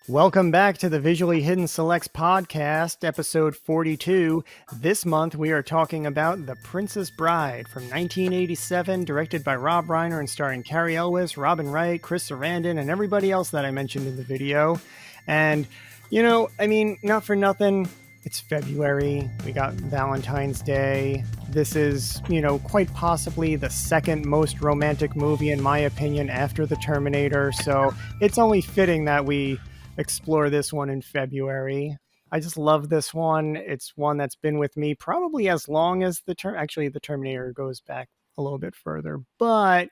Welcome back to the Visually Hidden Selects podcast, episode 42. This month we are talking about The Princess Bride from 1987, directed by Rob Reiner and starring Cary Elwes, Robin Wright, Chris Sarandon, and everybody else that I mentioned in the video. And, not for nothing, it's February. We got Valentine's Day. This is, quite possibly the second most romantic movie, in my opinion, after The Terminator. So it's only fitting that we explore this one in February. I just love this one. It's one that's been with me probably as long as the Terminator goes back a little bit further, but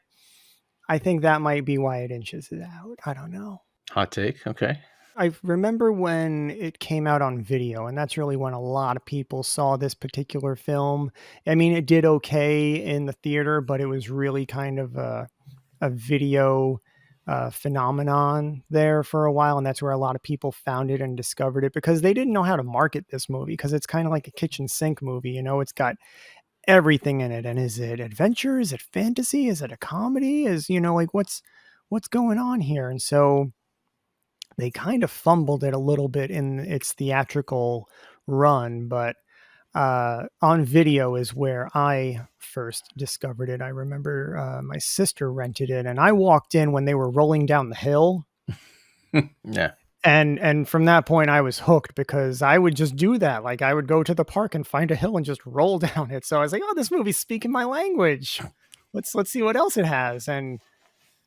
I think that might be why it inches it out. I don't know. Hot take. Okay. I remember when it came out on video, and that's really when a lot of people saw this particular film. I mean, it did okay in the theater, but it was really kind of a video phenomenon there for a while, and that's where a lot of people found it and discovered it, because they didn't know how to market this movie, because it's kind of like a kitchen sink movie. It's got everything in it. And is it adventure? Is it fantasy? Is it a comedy? What's going on here? And so they kind of fumbled it a little bit in its theatrical run, but on video is where I first discovered it. I remember my sister rented it, and I walked in when they were rolling down the hill. Yeah. And from that point, I was hooked, because I would just do that. Like, I would go to the park and find a hill and just roll down it. So I was like, oh, this movie's speaking my language. Let's see what else it has. And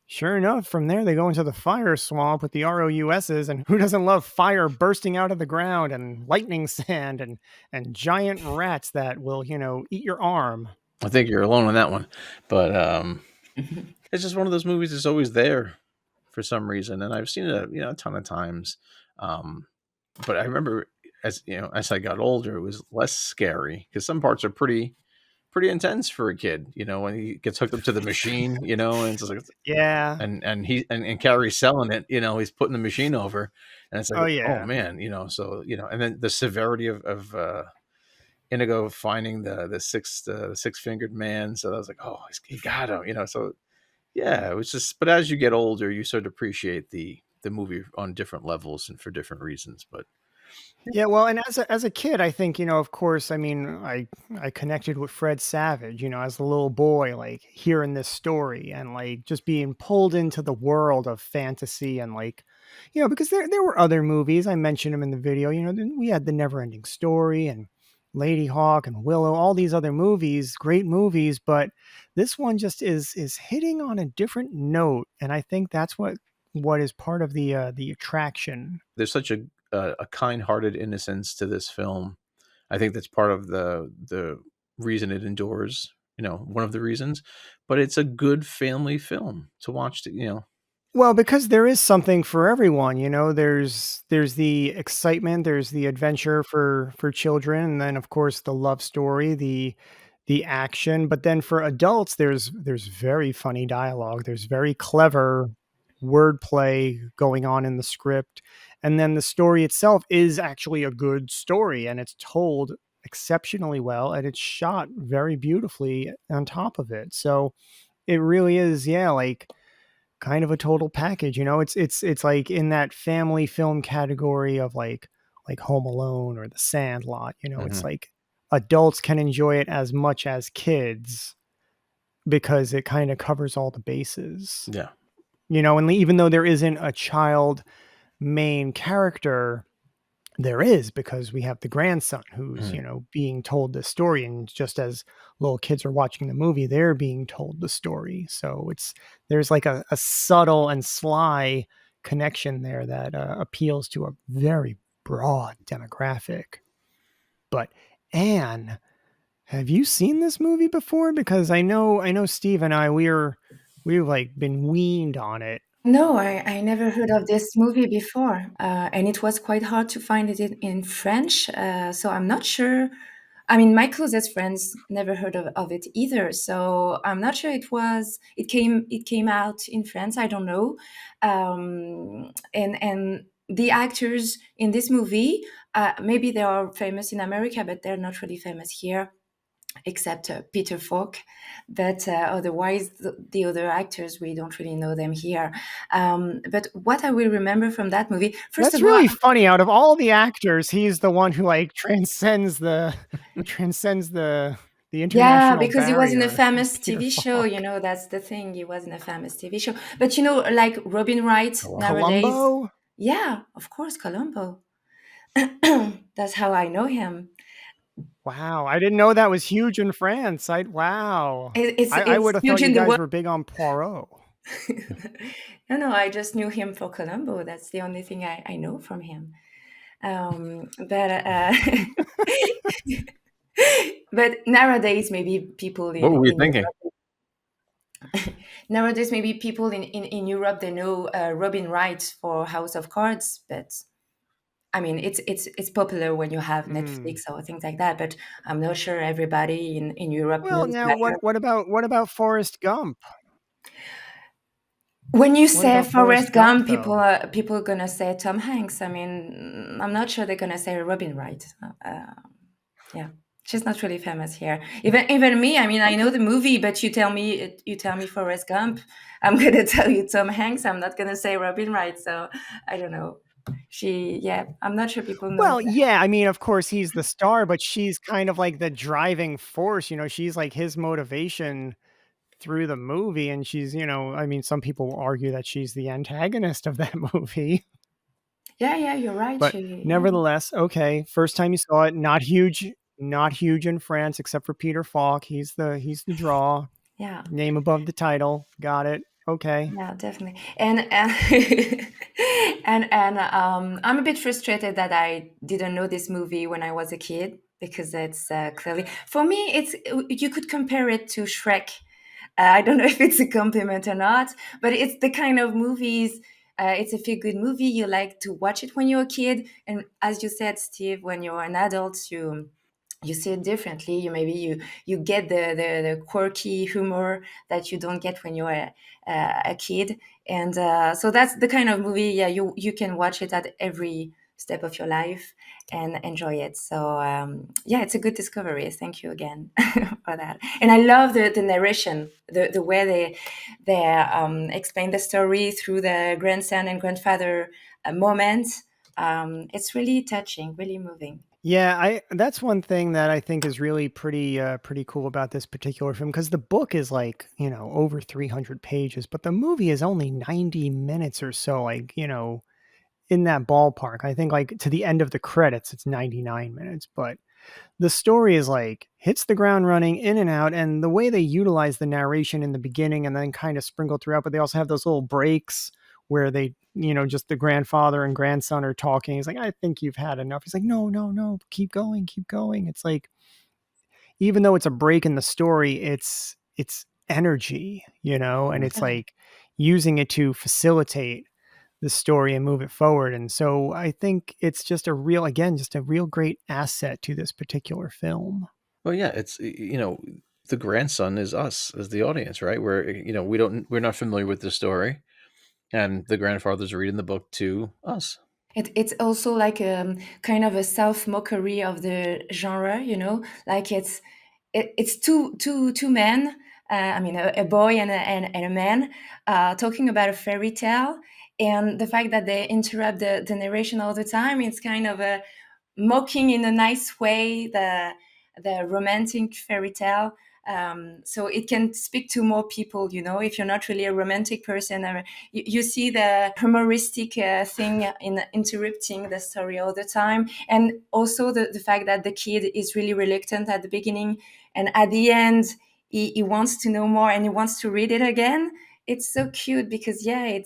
sure enough, from there, they go into the fire swamp with the ROUSs, and who doesn't love fire bursting out of the ground and lightning sand and giant rats that will, eat your arm. I think you're alone on that one. But it's just one of those movies that's always there for some reason. And I've seen it a ton of times. But I remember as I got older, it was less scary, because some parts are pretty intense for a kid, when he gets hooked up to the machine, and it's just like, Yeah. and Cary's selling it, he's putting the machine over, and it's like, Oh, yeah. oh man, so, and then the severity of Inigo finding the six-fingered man. So I was like, oh, he got him, so yeah, it was just, but as you get older, you sort of appreciate the movie on different levels and for different reasons. But Yeah, well, and as a kid, I think, of course, I connected with Fred Savage, as a little boy, like hearing this story and like just being pulled into the world of fantasy, and like, because there were other movies. I mentioned them in the video. We had The Neverending Story and Lady Hawk and Willow, all these other movies, great movies, but this one just is hitting on a different note, and I think that's what is part of the attraction. there's such a kind-hearted innocence to this film. I think that's part of the reason it endures. One of the reasons, but it's a good family film to watch. Well, because there is something for everyone, there's the excitement, there's the adventure for children, and then of course the love story, the action. But then for adults, there's very funny dialogue, there's very clever wordplay going on in the script, and then the story itself is actually a good story, and it's told exceptionally well, and it's shot very beautifully on top of it. So it really is, yeah, like kind of a total package. It's like in that family film category of like Home Alone or The Sandlot. It's Mhm. like adults can enjoy it as much as kids, because it kind of covers all the bases. Yeah. And even though there isn't a child main character, there is, because we have the grandson who's, Mhm. being told the story, and just as little kids are watching the movie, they're being told the story. So there's like a subtle and sly connection there that appeals to a very broad demographic. But Anne, have you seen this movie before? Because I know Steve and we've like been weaned on it. No, I never heard of this movie before, and it was quite hard to find it in French. So I'm not sure. I mean, my closest friends never heard of it either. So I'm not sure it came out in France. I don't know. And the actors in this movie, maybe they are famous in America, but they're not really famous here. except Peter Falk. But otherwise, the other actors, we don't really know them here. But what I will remember from that movie, first That's of all, really funny. Out of all the actors, he's the one who like transcends the yeah, international because he was in a barrier. famous Peter TV show, Falk. that's the thing. He was in a famous TV show. But like Robin Wright nowadays, Columbo? yeah, of course, Columbo. That's how I know him. Wow, I didn't know that was huge in France. Wow. I It's would have huge thought you in the guys world. were big on Poirot. No, I just knew him for Columbo. That's the only thing I know from him. But but nowadays, maybe people What were we in thinking? nowadays maybe people in Europe, they know Robin Wright for House of Cards, but I mean it's popular when you have Hmm. Netflix or things like that. But I'm not sure everybody in Europe Well, knows now that. what about Forrest Gump? When you What say about Forrest Forrest Gump Gump, though? people gonna say Tom Hanks. I mean, I'm not sure they're gonna say Robin Wright. Yeah, she's not really famous here. Even me. I mean, I know Okay. the movie, but you tell me Forrest Gump, I'm gonna tell you Tom Hanks. I'm not gonna say Robin Wright. So I don't know. Yeah, I'm not sure people know Well, yeah, I mean, of course he's the star, but she's kind of like the driving force, she's like his motivation through the movie and she's, I mean, some people will argue that she's the antagonist of that movie. Yeah, you're right. But Yeah, nevertheless, okay, first time you saw it, not huge in France except for Peter Falk. He's the draw. yeah. Name above the title. Got it. Okay. Yeah, definitely. And I'm a bit frustrated that I didn't know this movie when I was a kid because it's clearly for me. It's you could compare it to Shrek. I don't know if it's a compliment or not, but it's the kind of movies. It's a feel good movie. You like to watch it when you're a kid, and as you said, Steve, when you're an adult, you see it differently. You get the quirky humor that you don't get when you're a kid, and so that's the kind of movie. Yeah, you can watch it at every step of your life and enjoy it. So yeah, it's a good discovery. Thank you again for that. And I love the narration, the way they explain the story through the grandson and grandfather moment. It's really touching, really moving. Yeah, I that's one thing that I think is really pretty cool about this particular film because the book is like, over 300 pages, but the movie is only 90 minutes or so, like, in that ballpark. I think like to the end of the credits it's 99 minutes, but the story is like hits the ground running in and out, and the way they utilize the narration in the beginning and then kind of sprinkle throughout, but they also have those little breaks where they, just the grandfather and grandson are talking. He's like, I think you've had enough. He's like, no, no, no, keep going, keep going. It's like, even though it's a break in the story, it's energy, and it's like using it to facilitate the story and move it forward. And so I think it's just just a real great asset to this particular film. Well, yeah, it's the grandson is us as the audience, right? Where we're not familiar with the story, and the grandfather's reading the book to us. It's also like kind of a self mockery of the genre, like it's two men. I mean, a boy and a man talking about a fairy tale, and the fact that they interrupt the narration all the time. It's kind of a mocking in a nice way the romantic fairy tale. So it can speak to more people, if you're not really a romantic person. You see the humoristic thing in interrupting the story all the time. And also the fact that the kid is really reluctant at the beginning. And at the end, he wants to know more and he wants to read it again. It's so cute because, yeah,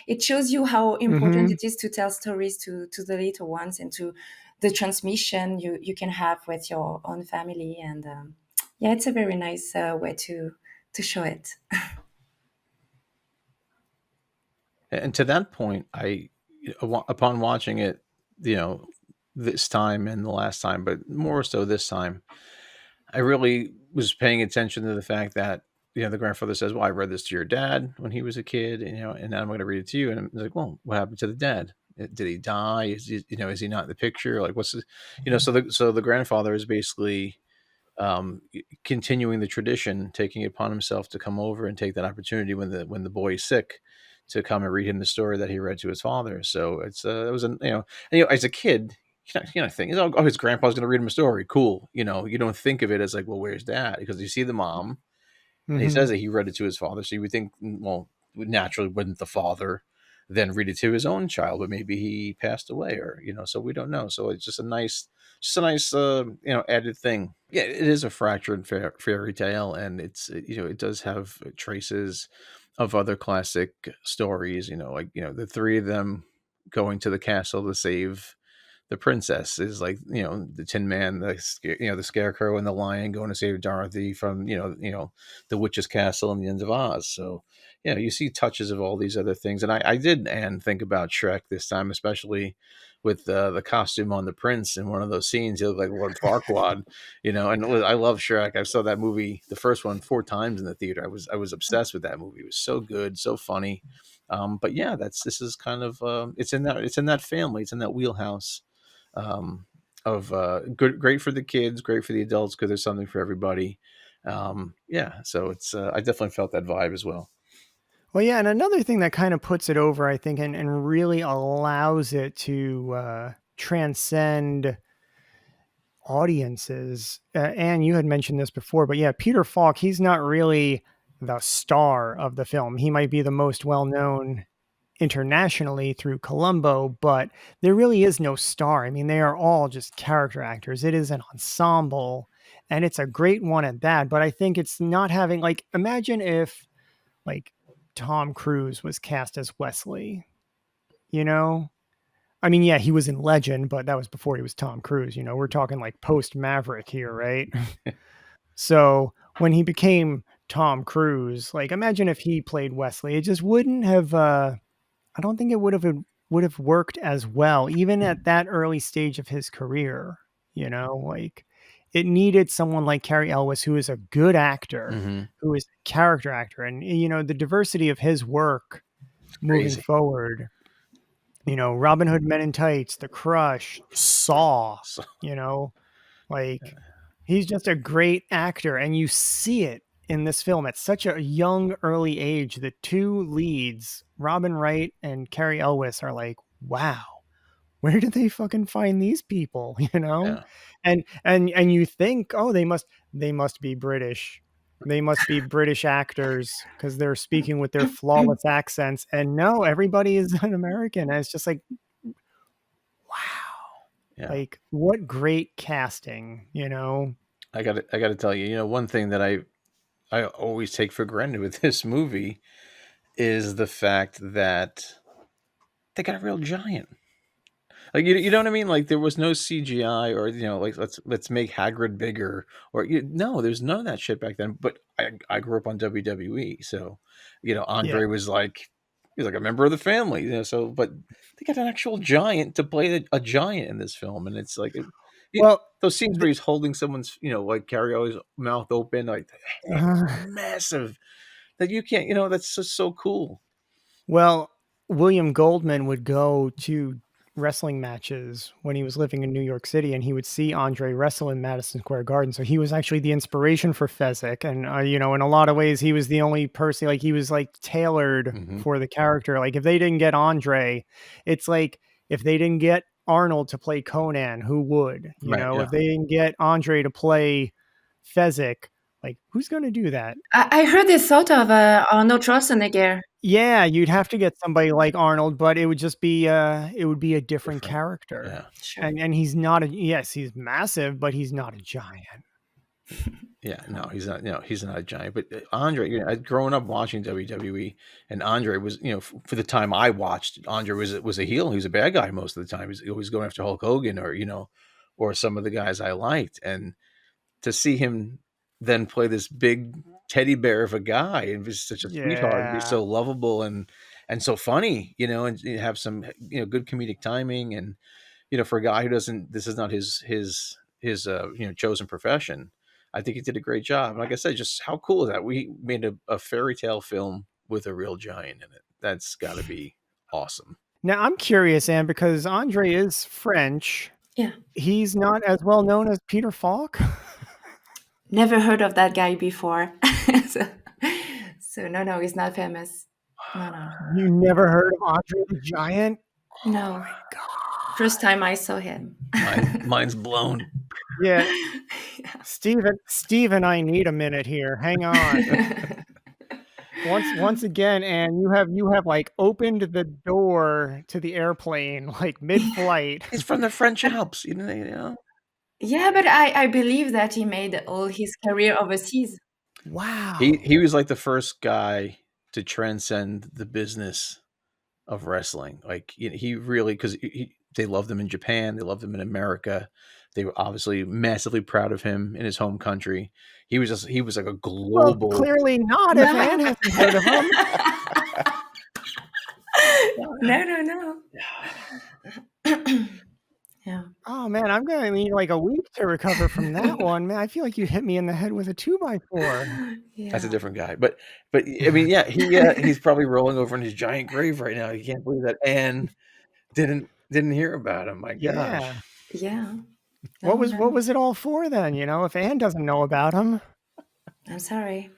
it shows you how important Hmm. it is to tell stories to the little ones and to the transmission you can have with your own family. And yeah, it's a very nice way to show it. And to that point, upon watching it, you know, this time and the last time, but more so this time, I really was paying attention to the fact that the grandfather says, "Well, I read this to your dad when he was a kid, and now I'm going to read it to you." And I'm like, "Well, what happened to the dad? Did he die? Is he not in the picture? Like, what's the, so the grandfather is basically." continuing the tradition, taking it upon himself to come over and take that opportunity when the boy is sick, to come and read him the story that he read to his father. So it's it was an as a kid, you're not thinking, oh, his grandpa's going to read him a story. Cool. You don't think of it as like, well, where's dad? Because you see the mom, and he says that he read it to his father. So you would think, well, naturally, wouldn't the father then read it to his own child? But maybe he passed away, or so we don't know. So it's just a nice, added thing. Yeah, it is a fractured fairy tale, and it does have traces of other classic stories. Like the three of them going to the castle to save the princess is like the Tin Man, the Scarecrow, and the Lion going to save Dorothy from the witch's castle in the end of Oz. So you see touches of all these other things, and I did think about Shrek this time, especially with the costume on the prince in one of those scenes. He looked like Lord Farquaad, And I love Shrek. I saw that movie, the first one, 4 times in the theater. I was obsessed with that movie. It was so good, so funny. But yeah, this is kind of it's in that family, it's in that wheelhouse of great for the kids, great for the adults, because there's something for everybody. So it's I definitely felt that vibe as well. Well, yeah, and another thing that kind of puts it over, I think, and really allows it to transcend audiences. And you had mentioned this before, but yeah, Peter Falk, he's not really the star of the film. He might be the most well-known internationally through Columbo, but there really is no star. I mean, they are all just character actors. It is an ensemble, and it's a great one at that. But I think it's not having, like, imagine if like Tom Cruise was cast as Wesley, I mean, yeah, he was in Legend, but that was before he was Tom Cruise. We're talking like post Maverick here, right? So when he became Tom Cruise, like, imagine if he played Wesley. It just wouldn't have I don't think it would have worked as well, even at that early stage of his career. Like, it needed someone like Cary Elwes, who is a good actor, who is a character actor, and the diversity of his work moving forward. Robin Hood Men in Tights, The Crush, Saw. Like, he's just a great actor, and you see it in this film at such a young, early age. The two leads, Robin Wright and Cary Elwes, are like, wow, where did they fucking find these people? Yeah. And you think, oh, they must be British. They must be British actors because they're speaking with their flawless accents. And no, everybody is an American. And it's just like, wow. Yeah. Like, what great casting, I got to tell you, one thing that I always take for granted with this movie is the fact that they got a real giant. Like, you know what I mean? Like, there was no CGI, or like, let's make Hagrid bigger, or no, there's none of that shit back then. But I grew up on WWE, so Andre was like, he's like a member of the family, So, but they got an actual giant to play a giant in this film, and it's like, those scenes where he's holding someone's, like Cary Elwes' mouth open, like massive, that you can't, that's just so cool. Well, William Goldman would go to wrestling matches when he was living in New York City, and he would see Andre wrestle in Madison Square Garden. So he was actually the inspiration for Fezzik. And, in a lot of ways, he was the only person, like, he was like tailored for the character. Like, if they didn't get Andre, it's like, if they didn't get Arnold to play Conan, who would? If they didn't get Andre to play Fezzik, like, who's going to do that? I heard they thought of Arnold Schwarzenegger. Yeah, you'd have to get somebody like Arnold, but it would just be it would be a different character. Yeah. Sure. And he's not he's massive, but he's not a giant. Yeah, no, he's not. He's not a giant. But Andre, I'd grown up watching WWE, and Andre was, for the time I watched, Andre was a heel. He was a bad guy most of the time. He was always going after Hulk Hogan, or some of the guys I liked. And to see him then play this big teddy bear of a guy and be such a sweetheart, be so lovable and so funny, and have some good comedic timing, and for a guy who doesn't, this is not his chosen profession. I think he did a great job. And like I said, just how cool is that? We made a fairy tale film with a real giant in it. That's got to be awesome. Now I'm curious, Anne, because Andre is French. Yeah, he's not as well known as Peter Falk. Never heard of that guy before. so, no, he's not famous. No. You never heard of Andre the Giant? No. My God. First time I saw him. Mine's blown. Yeah. Steven, I need a minute here. Hang on. Once again, and you have like opened the door to the airplane like mid-flight. He's from the French Alps, you know. Yeah, but I believe that he made all his career overseas. Wow. He was like the first guy to transcend the business of wrestling. Like he really, because they loved him in Japan, they loved him in America. They were obviously massively proud of him in his home country. He was like a global. Well, clearly not if Anne hasn't heard of him. No. Yeah. Oh man, I'm gonna need like a week to recover from that one. Man, I feel like you hit me in the head with a 2x4. Yeah. That's a different guy, but I mean, yeah, he's probably rolling over in his giant grave right now. You can't believe that Anne didn't hear about him. My gosh. Yeah. What was it all for then? You know, if Anne doesn't know about him, I'm sorry.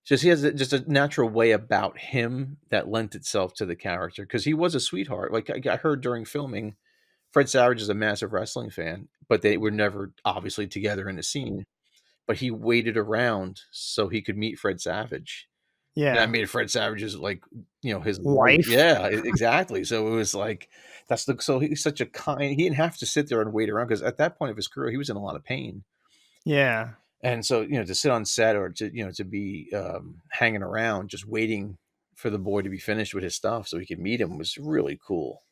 Just he has just a natural way about him that lent itself to the character because he was a sweetheart. Like I heard during filming, Fred Savage is a massive wrestling fan, but they were never obviously together in a scene. But he waited around so he could meet Fred Savage. yeah. And I made Fred Savage's like, his Wife. Yeah, exactly. So it was like so he's such a kind. He didn't have to sit there and wait around because at that point of his career, he was in a lot of pain. Yeah. And so, to sit on set or to be hanging around, just waiting for the boy to be finished with his stuff so he could meet him was really cool.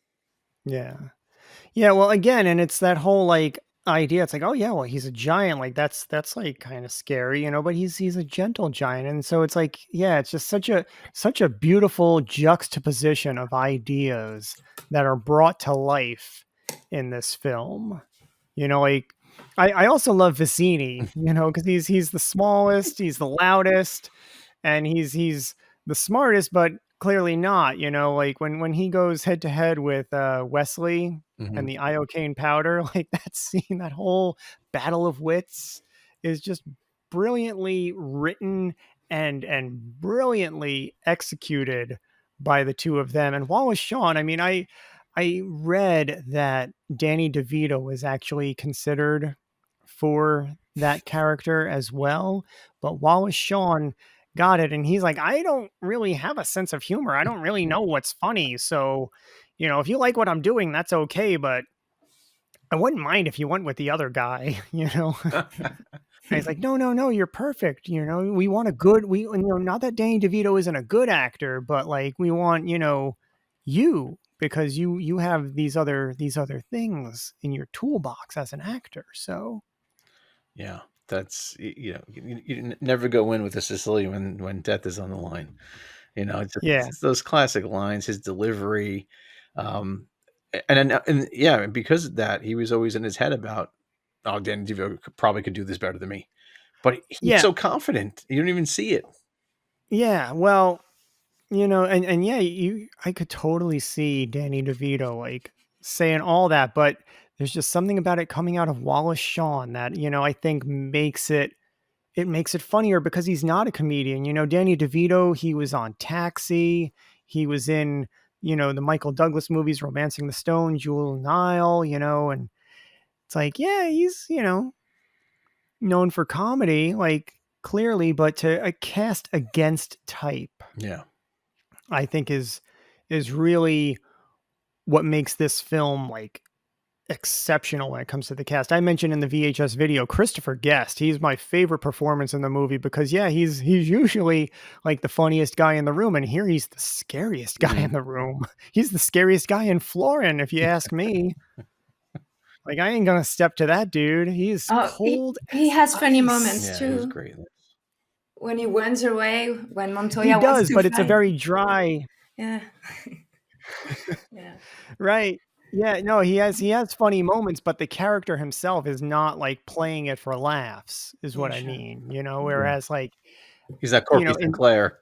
Yeah. Yeah. Well, again, and it's that whole like idea. It's like, oh yeah, well, he's a giant. Like that's like kind of scary, but he's a gentle giant. And so it's like, yeah, it's just such a beautiful juxtaposition of ideas that are brought to life in this film. Like I also love Vicini, because he's the smallest, he's the loudest, and he's the smartest, but clearly not. Like when he goes head to head with Wesley and the iocane powder, like that scene, that whole battle of wits is just brilliantly written and brilliantly executed by the two of them. And Wallace Shawn, I mean, I read that Danny DeVito was actually considered for that character as well, but Wallace Shawn got it, and he's like, I don't really have a sense of humor. I don't really know what's funny. So, if you like what I'm doing, that's okay, but I wouldn't mind if you went with the other guy, And he's like, no, you're perfect. We want a good, not that Danny DeVito isn't a good actor, but like we want, you, because you have these other things in your toolbox as an actor. So yeah, that's you never go in with a Sicilian when death is on the line. It's those classic lines, his delivery, and because of that, he was always in his head about, oh, Danny DeVito probably could do this better than me, but he's so confident you don't even see it. Yeah, well, and yeah, I could totally see Danny DeVito like saying all that, but there's just something about it coming out of Wallace Shawn that, I think makes it funnier because he's not a comedian. Danny DeVito, he was on Taxi. He was in, the Michael Douglas movies, Romancing the Stone, Jewel Nile, and it's like, yeah, he's, known for comedy, like clearly, but to a cast against type. Yeah. I think is really what makes this film like exceptional when it comes to the cast. I mentioned in the VHS video, Christopher Guest. He's my favorite performance in the movie because he's usually like the funniest guy in the room, and here he's the scariest guy in the room. He's the scariest guy in Florin, if you ask me. Like I ain't gonna step to that dude. He's cold. He has funny moments too. It was great. When he runs away, when Montoya he does, wants to but fight. It's a very dry. Yeah. Yeah. Right. Yeah, no, he has funny moments, but the character himself is not like playing it for laughs, is what I mean, whereas like he's that Corky Sinclair.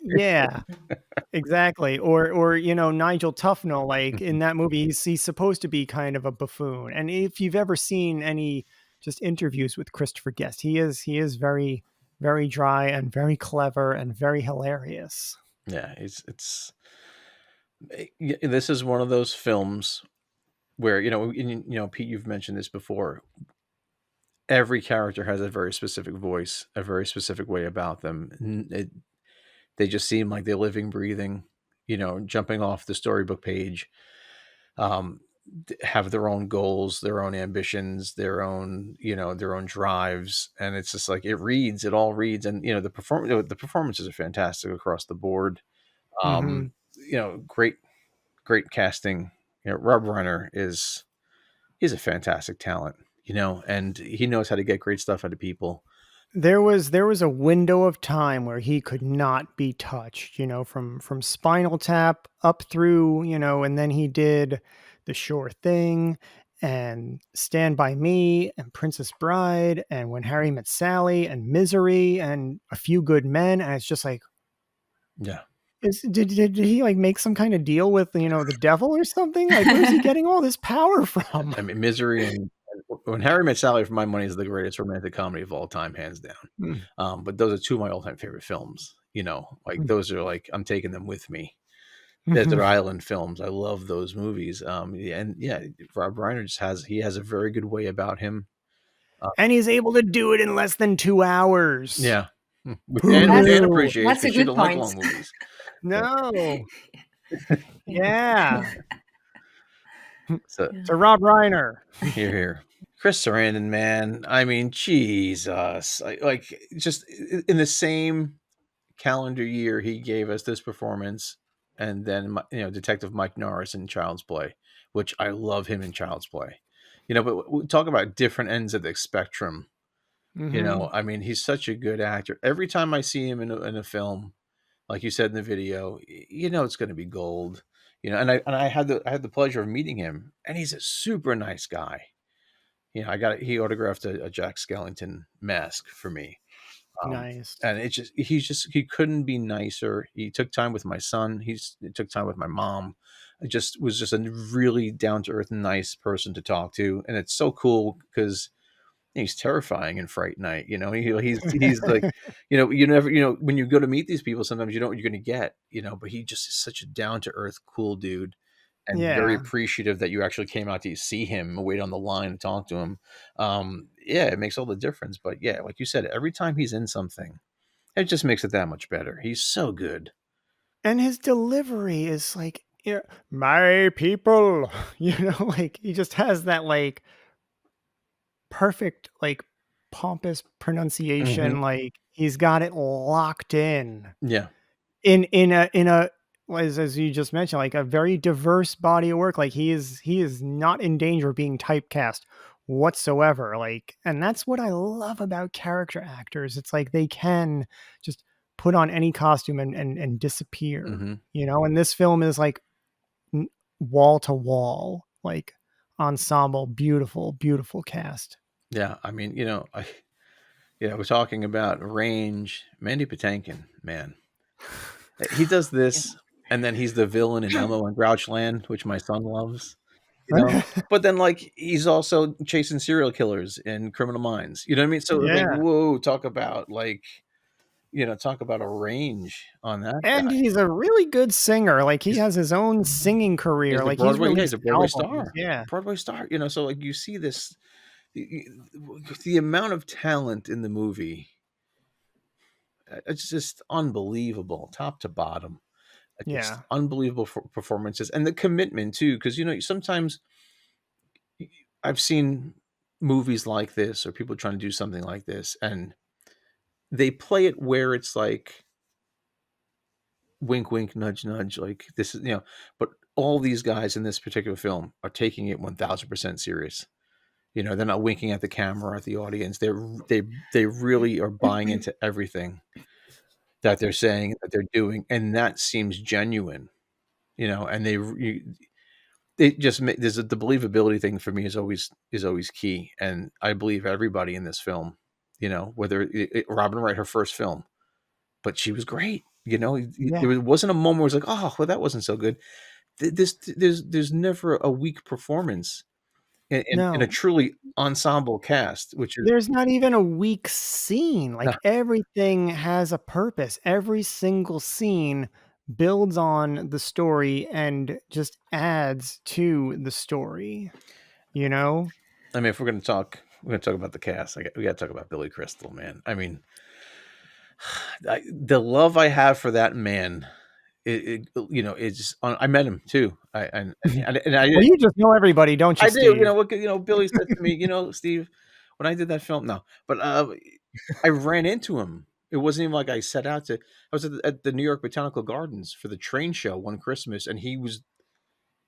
Yeah. Exactly. Or Nigel Tufnell, like in that movie, he's supposed to be kind of a buffoon. And if you've ever seen any just interviews with Christopher Guest, he is very, very dry and very clever and very hilarious. Yeah, this is one of those films where Pete, you've mentioned this before. Every character has a very specific voice, a very specific way about them. They just seem like they're living, breathing, jumping off the storybook page. Um, have their own goals, their own ambitions, their own drives, and it's just like it all reads, and the performances are fantastic across the board. Hmm. Um, great casting. Rob Reiner he's a fantastic talent, and he knows how to get great stuff out of people. There was a window of time where he could not be touched, from Spinal Tap up through, and then he did The Sure Thing and Stand By Me and Princess Bride and When Harry Met Sally and Misery and A Few Good Men. And it's just like, Yeah. did he like make some kind of deal with, the devil or something? Like, where's he getting all this power from? I mean, Misery and When Harry Met Sally, for my money, is the greatest romantic comedy of all time, hands down. But those are two of my all-time favorite films. Like those are like I'm taking them with me. Desert Island films, I love those movies. And yeah, Rob Reiner has a very good way about him. And he's able to do it in less than 2 hours. Yeah, which That's Dan appreciates that's a because she good don't like point. long movies. No. Yeah. So So Rob Reiner. here. Chris Sarandon, man. I mean, Jesus. Like just in the same calendar year, he gave us this performance, and then Detective Mike Norris in Child's Play, which I love him in Child's Play. But we talk about different ends of the spectrum. Mhm. I mean, he's such a good actor. Every time I see him in a film, like you said in the video, it's going to be gold. And I had the pleasure of meeting him, and he's a super nice guy. He autographed a Jack Skellington mask for me. Nice. And he couldn't be nicer. He took time with my son. He took time with my mom. It just was just a really down to earth, nice person to talk to. And it's so cool because he's terrifying in Fright Night. He's like, you never, when you go to meet these people, sometimes you don't know what you're going to get, but he just is such a down to earth, cool dude. And very Yeah. appreciative that you actually came out to see him, wait on the line to talk to him. Yeah, it makes all the difference. But yeah, like you said, every time he's in something, it just makes it that much better. He's so good. And his delivery is like, my people, like he just has that like perfect, like pompous pronunciation. Hmm. Like he's got it locked in. Yeah. In a as you just mentioned, like a very diverse body of work. Like he is not in danger of being typecast whatsoever. Like, and that's what I love about character actors. It's like they can just put on any costume and disappear. Hmm. And this film is like wall to wall, like ensemble, beautiful, beautiful cast. Yeah. I mean, we're talking about range. Mandy Patinkin, man. He does this, and then he's the villain in Elmo and Grouchland, which my son loves. But then like he's also chasing serial killers in Criminal Minds. You know what I mean? So it's like, Yeah. whoa, talk about a range on that And guy. he's a really good singer. Like he He's has his own singing career. Like he's He's released a Broadway albums. star. Yeah. Broadway star. So like you see this, the amount of talent in the movie, it's just unbelievable, top to bottom. Just Yeah. unbelievable performances, and the commitment too. Because sometimes I've seen movies like this or people trying to do something like this, and they play it where it's like wink, wink, nudge, nudge. Like this is, but all these guys in this particular film are taking it 1000% serious. They're not winking at the camera or at the audience. They really are buying into everything that they're saying, that they're doing, and that seems genuine. And it just the believability thing for me is always key, and I believe everybody in this film. Whether Robin Wright, her first film, but she was great. Yeah. There wasn't a moment where it's like, oh, well, that wasn't so good. There's never a weak performance in a No. truly ensemble cast, which is There's not even a weak scene, no, like, everything has a purpose. Every single scene builds on the story and just adds to the story, you know? I mean, if we're gonna talk about the cast. We got to talk about Billy Crystal, man. I mean, the love I have for that man, it's. I met him too. Well, you just know everybody, don't you, I do. Steve? Billy said to me, Steve, when I did that film, no, but I ran into him. It wasn't even like I set out to. I was at the New York Botanical Gardens for the train show one Christmas, and he was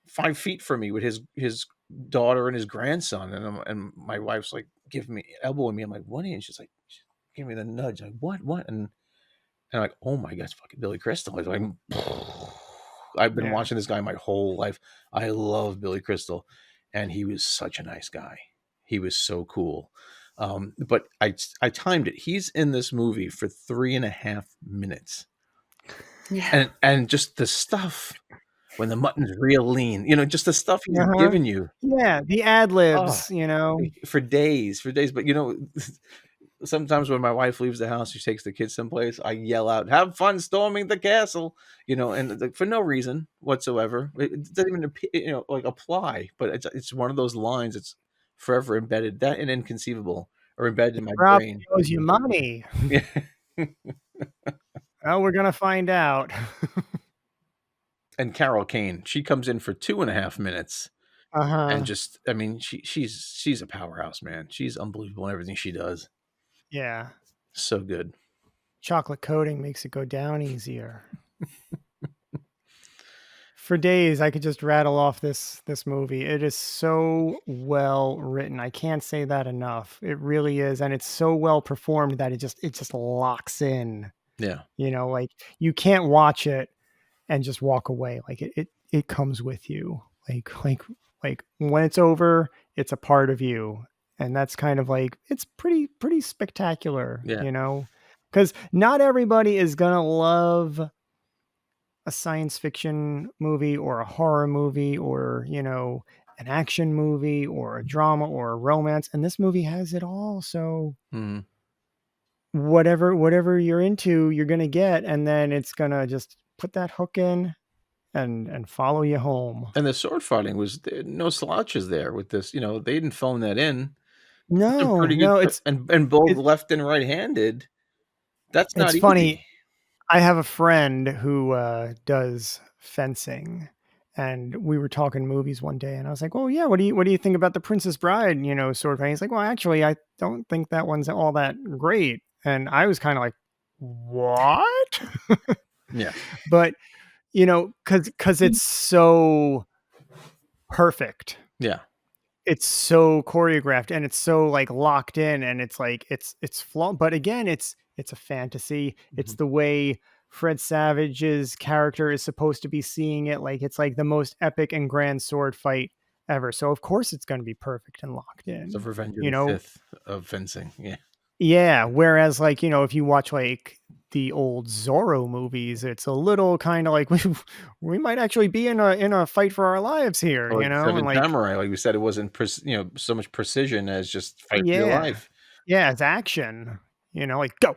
5 feet from me with his daughter and his grandson, and my wife's like giving me elbowing me. I'm like, what? And she's like, give me the nudge. Like, what? And I'm like, oh my god, it's fucking Billy Crystal. I was like, I've been Yeah. watching this guy my whole life. I love Billy Crystal, and he was such a nice guy. He was so cool. But I timed it. He's in this movie for 3.5 minutes, Yeah. and just the stuff when the mutton's real lean, just the stuff he's Uh-huh. giving you. Yeah, the ad Oh, libs, you know? for days, for days. But sometimes when my wife leaves the house, she takes the kids someplace, I yell out, "Have fun storming the castle!" And for no reason whatsoever. It doesn't even like apply, but it's one of those lines that's forever embedded. That and inconceivable are embedded in my Probably brain. owes you money. Yeah. Oh, we're gonna find out. And Carol Kane, she comes in for 2.5 minutes, and Uh-huh. just, I mean, she's a powerhouse, man. She's unbelievable in everything she does. Yeah. So good. Chocolate coating makes it go down easier. For days, I could just rattle off this movie. It is so well written. I can't say that enough. It really is, and it's so well performed that it just locks in. Yeah. Like you can't watch it and just walk away. Like it comes with you. Like when it's over, it's a part of you, and that's kind of like it's pretty spectacular. Yeah. Because not everybody is gonna love a science fiction movie or a horror movie or an action movie or a drama or a romance, and this movie has it all. So Mhm. whatever you're into, you're gonna get, and then it's gonna just put that hook in and follow you home. And the sword fighting was no slouches there with this. They didn't phone that in. Some No, pretty good no, stuff, and both it, left and right-handed. That's it's not funny. easy. I have a friend who does fencing, and we were talking movies one day, and I was like, "Oh yeah, what do you think about the Princess Bride? Sword fighting?" He's like, "Well, actually, I don't think that one's all that great," and I was kind of like, "What?" Yeah, But because it's so perfect, yeah. it's so choreographed, and it's so like locked in, and it's like it's flawed. But again, it's a fantasy. It's Mhm. the way Fred Savage's character is supposed to be seeing it. Like it's like the most epic and grand sword fight ever. So of course it's going to be perfect and locked It's in. Revenge of You the know, Sith of fencing. Yeah. yeah. Whereas like if you watch like the old Zorro movies, it's a little kind of like we might actually be in a fight for our lives here. Or like And Seven like Samurai, like we said, it wasn't so much precision as just fight for your yeah, life. yeah, it's action. Like go.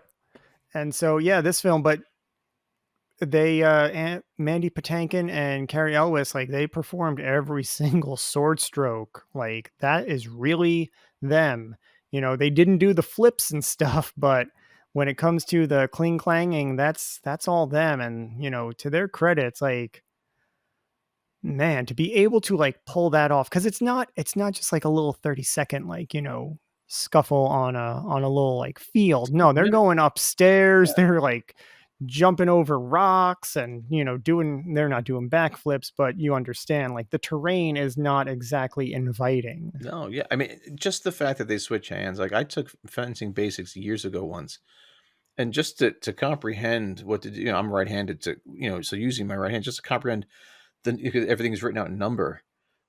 And so yeah, this film, but they Mandy Patinkin and Cary Elwes, like they performed every single sword stroke. Like that is really them. They didn't do the flips and stuff, but when it comes to the cling clanging, that's all them. And to their credit, it's like, man, to be able to like pull that off, because it's not just like a little 30-second like scuffle on a little like field. No, they're No, going upstairs. They're like jumping over rocks and they're not doing backflips, but you understand like the terrain is not exactly inviting. no, yeah. I mean, just the fact that they switch hands. Like I took fencing basics years ago once, and just to comprehend what to do. I'm right-handed, so using my right hand just to comprehend. Then everything is written out in number,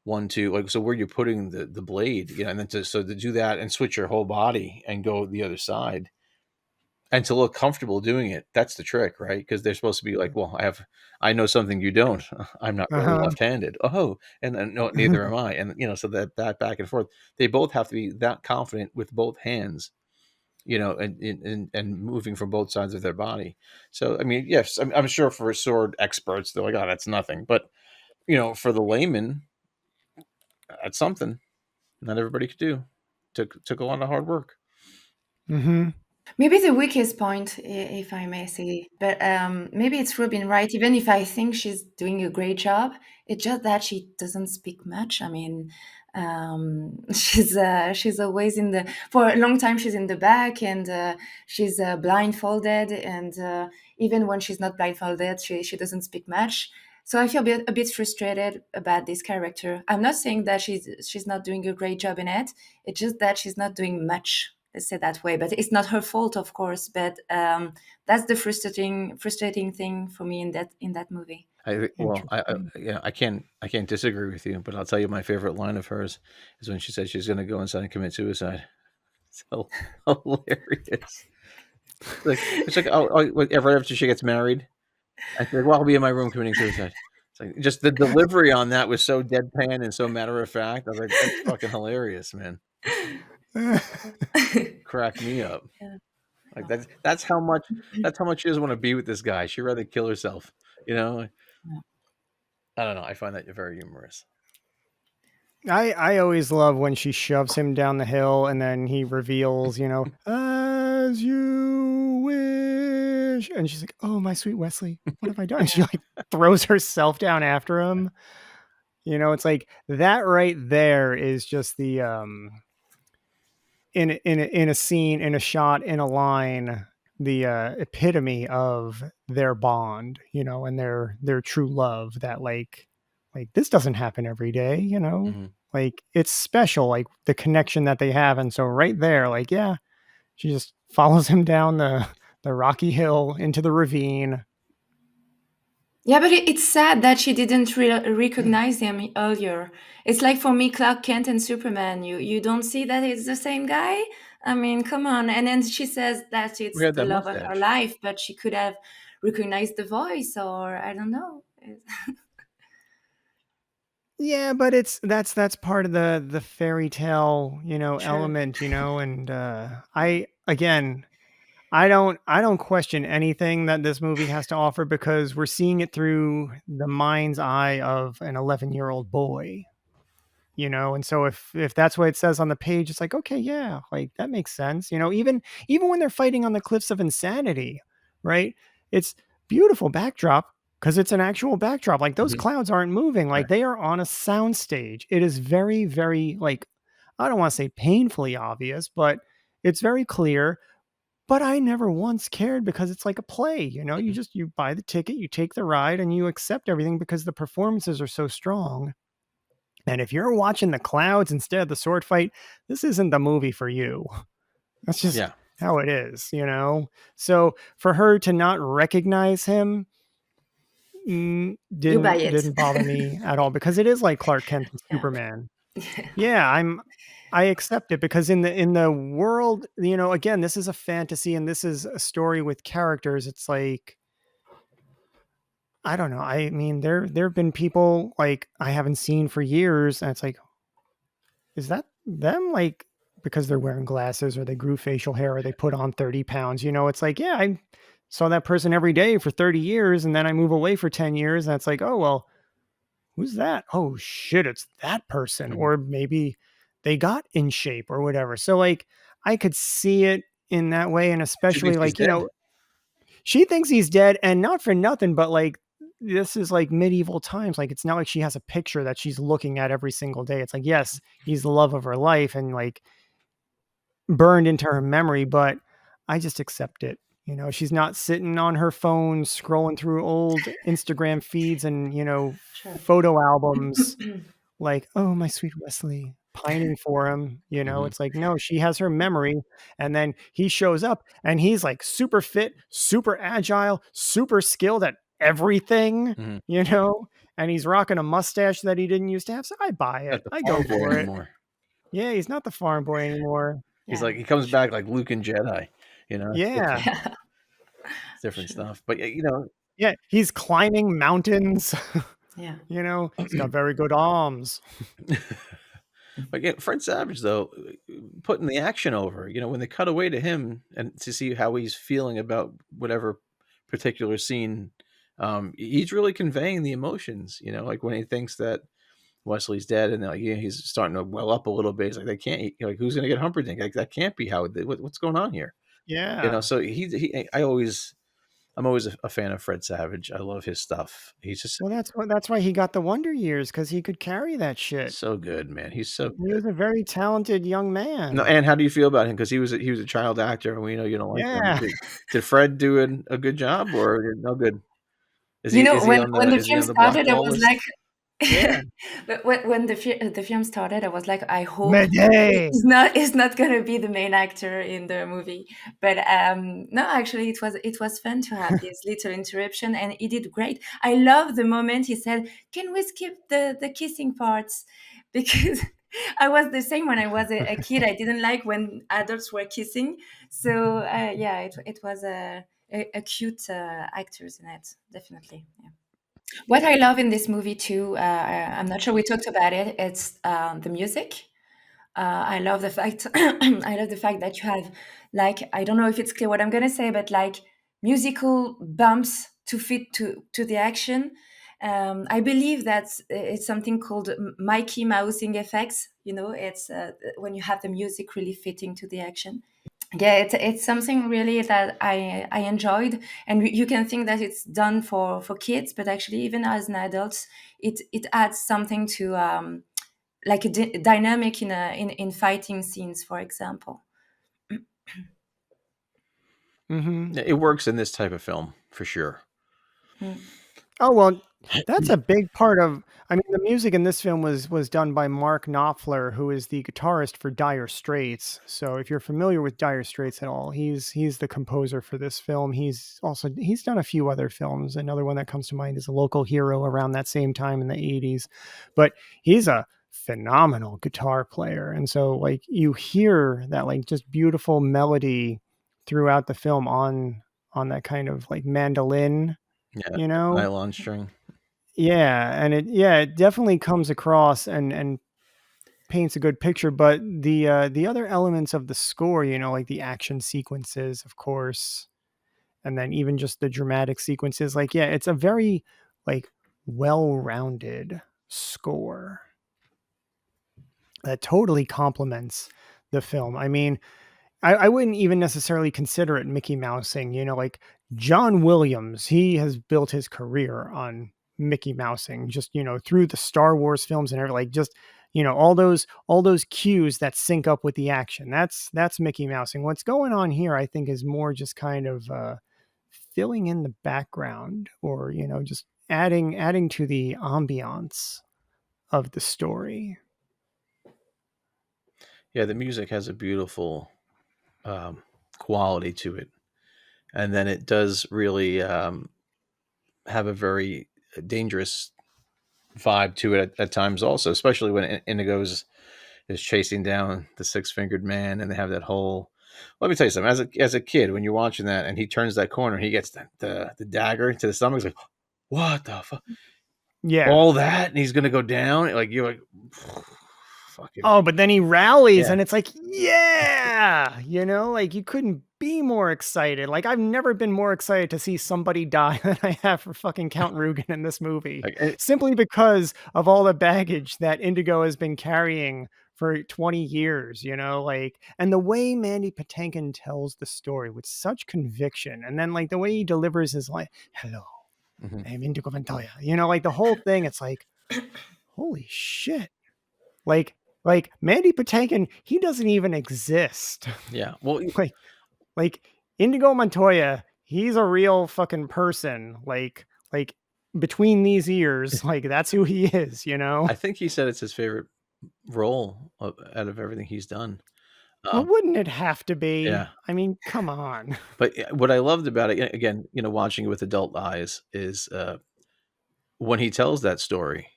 1, 2, like so where you're putting the blade, and then to do that and switch your whole body and go the other side. and to look comfortable doing it. That's the trick, right? Because they're supposed to be like, well, I know something you don't. I'm not really Uh-huh. left-handed. Oh, and then no, neither am I. And so that back and forth, they both have to be that confident with both hands, and moving from both sides of their body. So, I mean, yes, I'm sure for sword experts, they're like, oh, that's nothing. But for the layman, that's something. Not everybody could do. Took a lot of hard work. Mm-hmm. Maybe the weakest point, if I may say, but maybe it's Robin Wright. Even if I think she's doing a great job, it's just that she doesn't speak much. I mean, she's always in the for a long time. She's in the back, and she's blindfolded, and even when she's not blindfolded, she doesn't speak much. So I feel a bit frustrated about this character. I'm not saying that she's not doing a great job in it. It's just that she's not doing much. Let's say that way, but it's not her fault, of course. But that's the frustrating thing for me in that movie. Interesting. I can't disagree with you, but I'll tell you my favorite line of hers is when she said she's going to go inside and commit suicide. It's hilarious. It's like right after she gets married, I said, "Well, I'll be in my room committing suicide." It's like just the delivery on that was so deadpan and so matter of fact. I was like, "That's fucking hilarious, man." Crack me up. Yeah. Like that's how much she doesn't want to be with this guy. She'd rather kill herself. You know. I don't know. I find that very humorous. I always love when she shoves him down the hill and then he reveals, as you wish. And she's like, oh, my sweet Wesley, what have I done? And she like throws herself down after him. It's like that right there is just the in a scene, in a shot, in a line, the epitome of their bond, and their true love that like this doesn't happen every day, Mm-hmm. like it's special, like the connection that they have. And so right there, like, yeah, she just follows him down the rocky hill into the ravine. Yeah, but it's sad that she didn't recognize him earlier. It's like for me, Clark Kent and Superman. You don't see that it's the same guy. I mean, come on. And then she says that We it's had the that love of her mustache. life, but she could have recognized the voice, or I don't know. Yeah, but that's part of the fairy tale, True. element, and I don't question anything that this movie has to offer because we're seeing it through the mind's eye of an 11-year-old boy, and so if that's what it says on the page, it's like, okay, yeah, like that makes sense. Even when they're fighting on the cliffs of insanity, right? It's beautiful backdrop because it's an actual backdrop. Like those Mm-hmm. clouds aren't moving, like Right. they are on a sound stage. It is very, very, like, I don't want to say painfully obvious, but it's very clear. But I never once cared because it's like a play, Mm-hmm. you buy the ticket, you take the ride, and you accept everything because the performances are so strong. And if you're watching the clouds instead of the sword fight, this isn't the movie for you. That's just Yeah. how it is, So for her to not recognize him You buy didn't it. bother me at all because it is like Clark Kent and Yeah. Superman. Yeah, I accept it because in the world, again, this is a fantasy and this is a story with characters. It's like, I don't know. I mean, there have been people like I haven't seen for years, and it's like, is that them? Like, because they're wearing glasses or they grew facial hair or they put on 30 pounds, it's like, yeah, I saw that person every day for 30 years and then I move away for 10 years. And it's like, oh, well, who's that? Oh shit, it's that person. Mm-hmm. Or maybe they got in shape or whatever. So like I could see it in that way. And She thinks especially he's like, dead. she thinks he's dead and not for nothing, but like this is like medieval times. Like it's not like she has a picture that she's looking at every single day. It's like, yes, he's the love of her life and like burned into her memory, but I just accept it. She's not sitting on her phone scrolling through old Instagram feeds and, Sure. photo albums like, oh, my sweet Wesley, pining for him. Mm-hmm. It's like, no, she has her memory. And then he shows up and he's like super fit, super agile, super skilled at everything, Mm-hmm. and he's rocking a mustache that he didn't used to have. So I buy it. Not the I go farm boy for it. anymore. Yeah, he's not the farm boy anymore. He's Yeah. like he comes back like Luke and Jedi. You know, it's Yeah. different Sure. stuff. But you know, Yeah, he's climbing mountains. Yeah. He's got very good arms. but yeah, Fred Savage though, putting the action over. You know, when they cut away to him and to see how he's feeling about whatever particular scene, he's really conveying the emotions. You know, like when he thinks that Wesley's dead, and like, yeah, he's starting to well up a little bit. He's like, they can't, like, who's going to get Humperdinck? Like, that can't be how. What's going on here? You know, Yeah. so I'm always a fan of Fred Savage. I love his stuff. He's just Well, that's why he got the Wonder Years, because he could carry that shit. so good, man. He's so He good. was a very talented young No, man. and how do you feel about him? Because he was a child actor, and we know you don't like him. Yeah. Did Fred do a good job or no good? You know, when the Is he film on the started, I blackball was list? like, Yeah. but when the film started, I was like, I hope Mayday. he's not gonna be the main actor in the movie. But no, actually, it was fun to have this little interruption, and he did great. I love the moment he said, "Can we skip the kissing parts?" Because I was the same when I was a kid. I didn't like when adults were kissing. So yeah, it was a cute actors in it, definitely. Yeah. What I love in this movie too, I'm not sure we talked about it. It's the music. I love the fact I love the fact that you have, like, I don't know if it's clear what I'm gonna say, but like musical bumps to fit to the action. I believe that it's something called Mikey Mousing effects. You know, it's when you have the music really fitting to the action. Yeah, it's something really that I enjoyed, and you can think that it's done for kids, but actually even as an adult, it adds something to like a dynamic in fighting scenes, for example. Hmm. It works in this type of film for sure. Mm. Oh, well, that's a big part of. I mean, the music in this film was done by Mark Knopfler, who is the guitarist for Dire Straits. So, if you're familiar with Dire Straits at all, he's the composer for this film. He's done a few other films. Another one that comes to mind is A Local Hero around that same time in the 80s. But he's a phenomenal guitar player. And so like you hear that like just beautiful melody throughout the film on that kind of like mandolin, Yeah, you know? nylon string. Yeah, and it definitely comes across and paints a good picture, but the other elements of the score, you know, like the action sequences, of course, and then even just the dramatic sequences, like yeah, it's a very like well-rounded score that totally complements the film. I mean, I wouldn't even necessarily consider it Mickey Mousing, you know, like John Williams, he has built his career on Mickey Mousing, just, you know, through the Star Wars films and everything, like just, you know, all those cues that sync up with the action. That's Mickey Mousing. What's going on here, I think, is more just kind of filling in the background, or, you know, just adding to the ambiance of the story. Yeah, the music has a beautiful quality to it, and then it does really have a very dangerous vibe to it at times also, especially when Indigo's is chasing down the six-fingered man, and they have that whole. Let me tell you something. As a kid, when you're watching that, and he turns that corner, he gets the dagger to the stomach. It's like, what the fuck? Yeah. All that, and he's gonna go down. Like you're like, fucking Oh, but then he rallies yeah. and it's like, yeah, you know, like you couldn't be more excited. Like I've never been more excited to see somebody die than I have for fucking Count Rugen in this movie. Like, Simply because of all the baggage that Indigo has been carrying for 20 years, you know, like, and the way Mandy Patinkin tells the story with such conviction, and then like the way he delivers his line, hello, I'm Indigo Montoya, you know, like the whole thing, it's like, holy shit. Like Mandy Patinkin, he doesn't even exist. yeah. Well, like Indigo Montoya, he's a real fucking person. Like between these ears, like that's who he is, you know? I think he said it's his favorite role out of everything he's done. Well, wouldn't it have to be? Yeah. I mean, come on. But what I loved about it, again, you know, watching it with adult eyes, is when he tells that story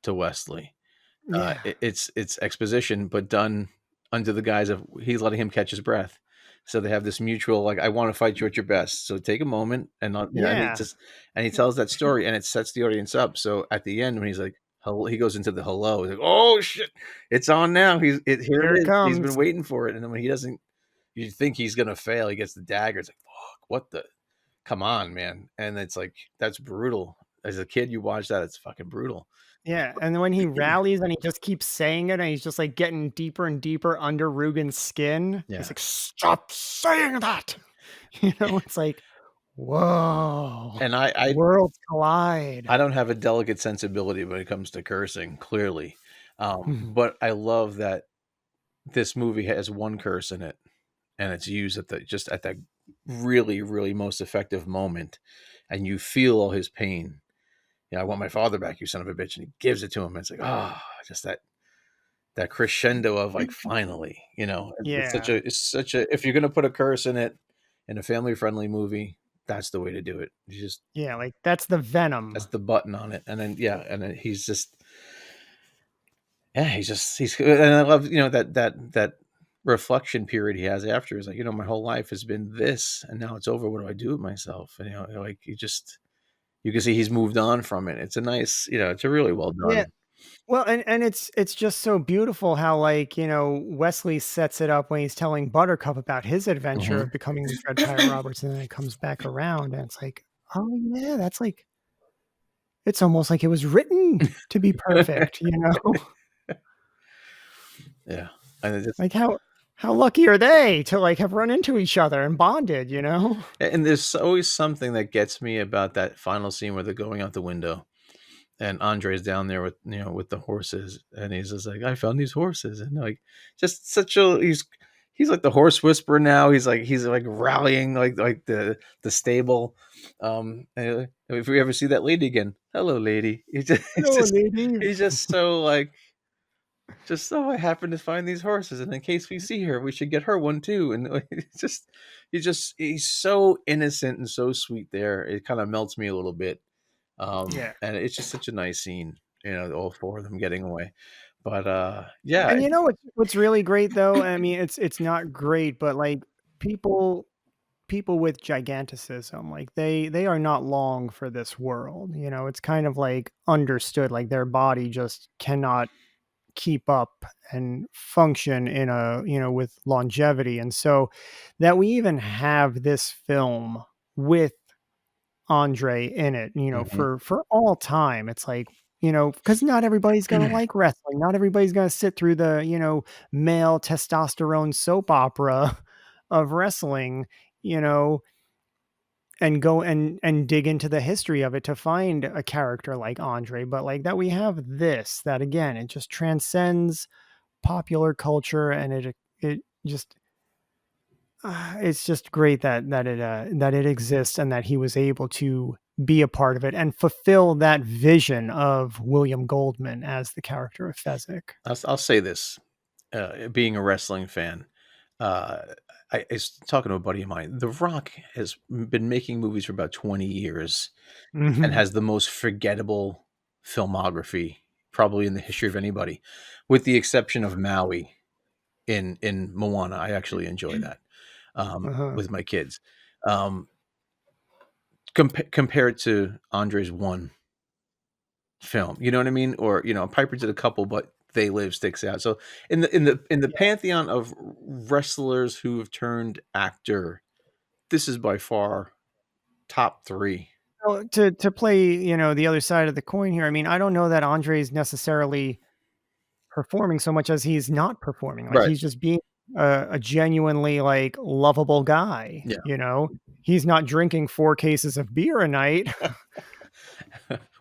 to Wesley. Yeah. It's exposition, but done under the guise of he's letting him catch his breath. So they have this mutual, like, I want to fight you at your best. So take a moment, and not, and he Yeah. just, and he tells that story, and it sets the audience up. So at the end, when he's like, he goes into the hello. He's like, oh shit, it's on now. Here Here it it is. He's been comes. waiting for it. And then when he doesn't, you think he's gonna fail. He gets the dagger. It's like, fuck, what the? Come on, man. And it's like, that's brutal. As a kid, you watch that, it's fucking brutal. Yeah, and when he rallies and he just keeps saying it and he's just like getting deeper and deeper under Rugen's skin. He's Yeah. like, stop saying that. You know, it's like, whoa. And I Worlds collide. I don't have a delicate sensibility when it comes to cursing, clearly. But I love that this movie has one curse in it, and it's used at that really, really most effective moment, and you feel all his pain. I want my father back, you son of a bitch, and he gives it to him. And it's like, just that crescendo of like, finally, Yeah. it's such a, if you're gonna put a curse in it in a family friendly movie, that's the way to do it. You just, Yeah, like that's the venom. that's the button on it, and then he's just, he's, and I love, that reflection period he has after. Is like, my whole life has been this, and now it's over. What do I do with myself? And like, you can see he's moved on from it. It's a nice, it's a really well done. Yeah. Well, and it's just so beautiful how, like, Wesley sets it up when he's telling Buttercup about his adventure of becoming the Dread Pirate Roberts, and then it comes back around and it's like, oh yeah, that's like, it's almost like it was written to be perfect, Yeah. And it's, like how lucky are they to like have run into each other and bonded, and there's always something that gets me about that final scene where they're going out the window. And Andre's down there with, with the horses, and he's just like, I found these horses, and like, just such a, he's like the horse whisperer now. He's like rallying like the stable. And if we ever see that lady again, hello, lady. Hello, lady. He's just so like, just so I happen to find these horses, and in case we see her, we should get her one too. And like, he's so innocent and so sweet there. It kind of melts me a little bit. Yeah. And it's just such a nice scene, all four of them getting away. But And what's really great though, I mean, it's not great, but like people with giganticism, like they are not long for this world. It's kind of like understood, like their body just cannot keep up and function in with longevity. And so that we even have this film with Andre in it, for all time. It's like, because not everybody's going to like wrestling. Not everybody's going to sit through the, male testosterone soap opera of wrestling, and go and dig into the history of it to find a character like Andre. But like that, we have this, that again, it just transcends popular culture, and it just, it's just great that it exists, and that he was able to be a part of it and fulfill that vision of William Goldman as the character of Fezzik. I'll say this, being a wrestling fan, I was talking to a buddy of mine. The Rock has been making movies for about 20 years and has the most forgettable filmography probably in the history of anybody, with the exception of Maui in Moana. I actually enjoy that with my kids. Compared to Andre's one film, you know what I mean? Or Piper did a couple, but They Live sticks out. So in the pantheon of wrestlers who have turned actor, this is by far top 3. Well, to play, the other side of the coin here. I mean, I don't know that Andre is necessarily performing so much as he's not performing. Like, Right. he's just being a genuinely like lovable guy. Yeah. He's not drinking 4 cases of beer a night.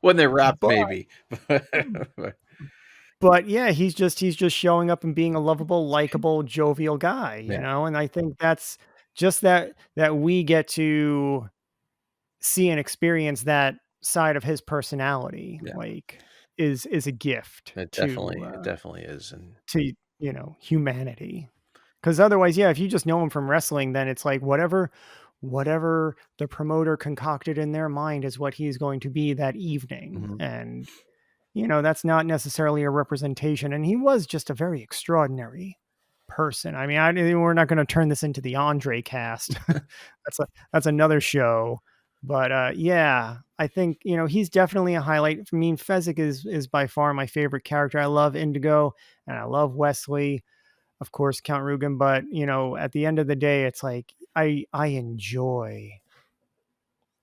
When they're wrapped, But- maybe. But yeah, he's just showing up and being a lovable, likable, jovial guy, and I think that's just that we get to see and experience that side of his personality, like is a gift It definitely is. And to, humanity. Because otherwise, if you just know him from wrestling, then it's like whatever the promoter concocted in their mind is what he's going to be that evening. And that's not necessarily a representation. And he was just a very extraordinary person. I mean, we're not going to turn this into the Andre cast. That's another show. But yeah, I think, he's definitely a highlight. I mean, Fezzik is by far my favorite character. I love Indigo and I love Wesley, of course, Count Rugen. But, at the end of the day, it's like I enjoy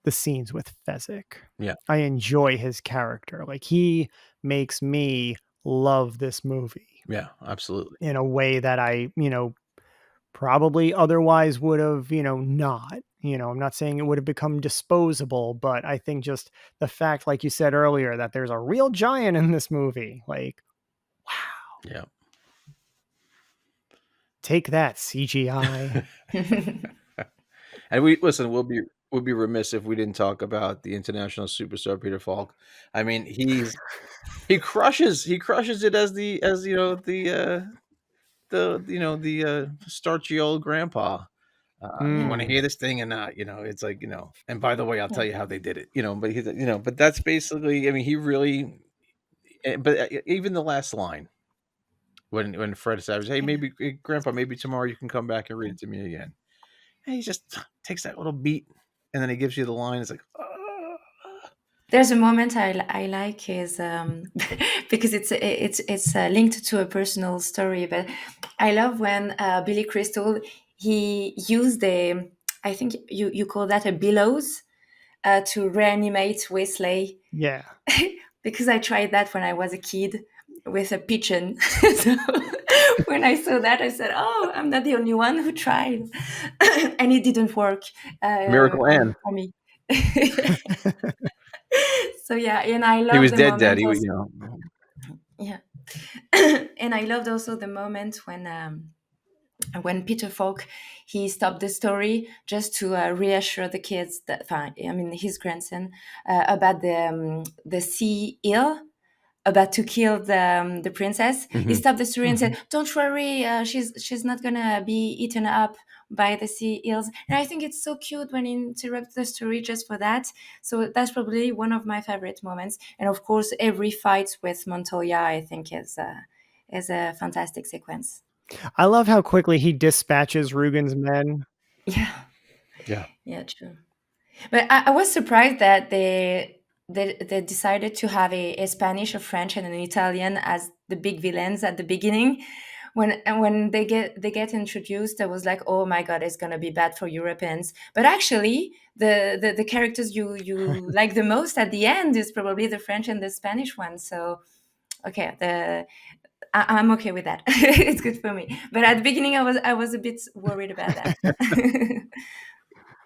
the scenes with Fezzik. Yeah. I enjoy his character. Like, he makes me love this movie. Yeah, absolutely. In a way that I, probably otherwise would have, not. I'm not saying it would have become disposable, but I think just the fact, like you said earlier, that there's a real giant in this movie. Like, wow. Yeah. Take that, CGI. And we'll be remiss if we didn't talk about the international superstar Peter Falk. I mean, he crushes it as the starchy old grandpa. You want to hear this thing or not? It's like, and by the way, I'll tell you how they did it. But that's basically, I mean, he really. But even the last line, when Fred says, "Hey, maybe Grandpa, maybe tomorrow you can come back and read it to me again," and he just takes that little beat, and then he gives you the line. It's like, There's a moment I like is because it's linked to a personal story, but I love when Billy Crystal, he used I think you call that a billows to reanimate Wesley. Yeah. Because I tried that when I was a kid with a pigeon. So when I saw that, I said, "Oh, I'm not the only one who tried," and it didn't work. Miracle Ann for me. So yeah, and I love. He was dead, Daddy. Yeah, and I loved also the moment when Peter Falk, he stopped the story just to reassure the kids that, his grandson, about the sea eel about to kill the princess. Mm-hmm. He stopped the story and said, "Don't worry, she's not gonna be eaten up by the sea eels." And I think it's so cute when he interrupts the story just for that. So that's probably one of my favorite moments. And of course, every fight with Montoya, I think, is a fantastic sequence. I love how quickly he dispatches Rugen's men. Yeah, true. But I was surprised that they decided to have a Spanish, a French, and an Italian as the big villains at the beginning. When they get introduced, I was like, oh my god, it's gonna be bad for Europeans. But actually, the characters you like the most at the end is probably the French and the Spanish one. So, okay, I'm okay with that. It's good for me. But at the beginning, I was a bit worried about that.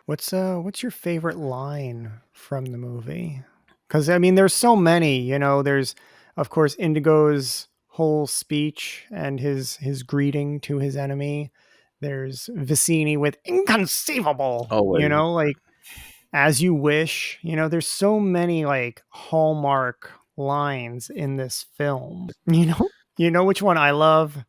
What's your favorite line from the movie? Because I mean, there's so many. There's of course Indigo's whole speech and his greeting to his enemy. There's Vicini with "inconceivable." Always. Like "as you wish." There's so many like hallmark lines in this film. You know which one I love?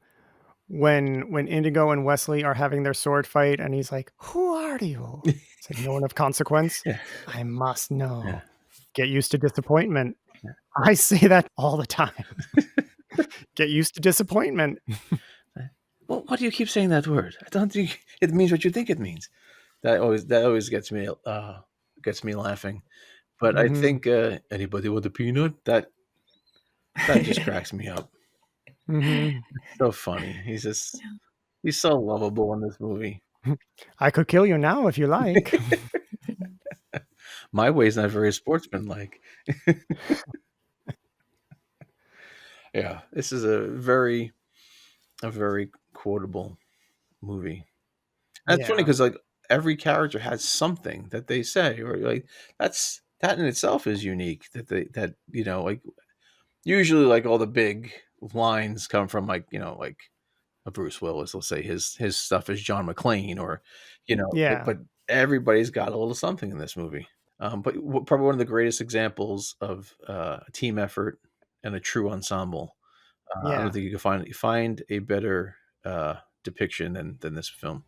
When Indigo and Wesley are having their sword fight and he's like, "Who are you?" It's like, "No one of consequence." Yeah. "I must know." Yeah. "Get used to disappointment." Yeah. I say that all the time. Get used to disappointment. Well, why do you keep saying that word? I don't think it means what you think it means. That always gets me laughing. But I think anybody with a peanut, that just cracks me up. So funny. He's so lovable in this movie. "I could kill you now if you like." My way's not very sportsmanlike. Yeah, this is a very quotable movie. And it's funny because like every character has something that they say, or like that in itself is unique. That like usually like all the big lines come from like a Bruce Willis. Let's say his stuff is John McClane, or but everybody's got a little something in this movie. But probably one of the greatest examples of a team effort and a true ensemble. I don't think you can find a better depiction than this film.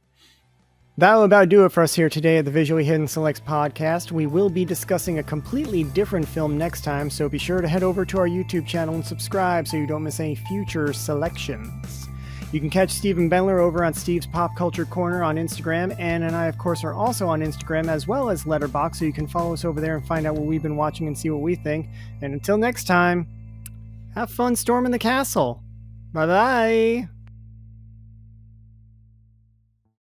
That'll about do it for us here today at the Visually Hidden Selects podcast. We will be discussing a completely different film next time, so be sure to head over to our YouTube channel and subscribe so you don't miss any future selections. You can catch Stephen Bendler over on Steve's Pop Culture Corner on Instagram. Ann and I, of course, are also on Instagram as well as Letterboxd, so you can follow us over there and find out what we've been watching and see what we think. And until next time, have fun storming the castle. Bye-bye.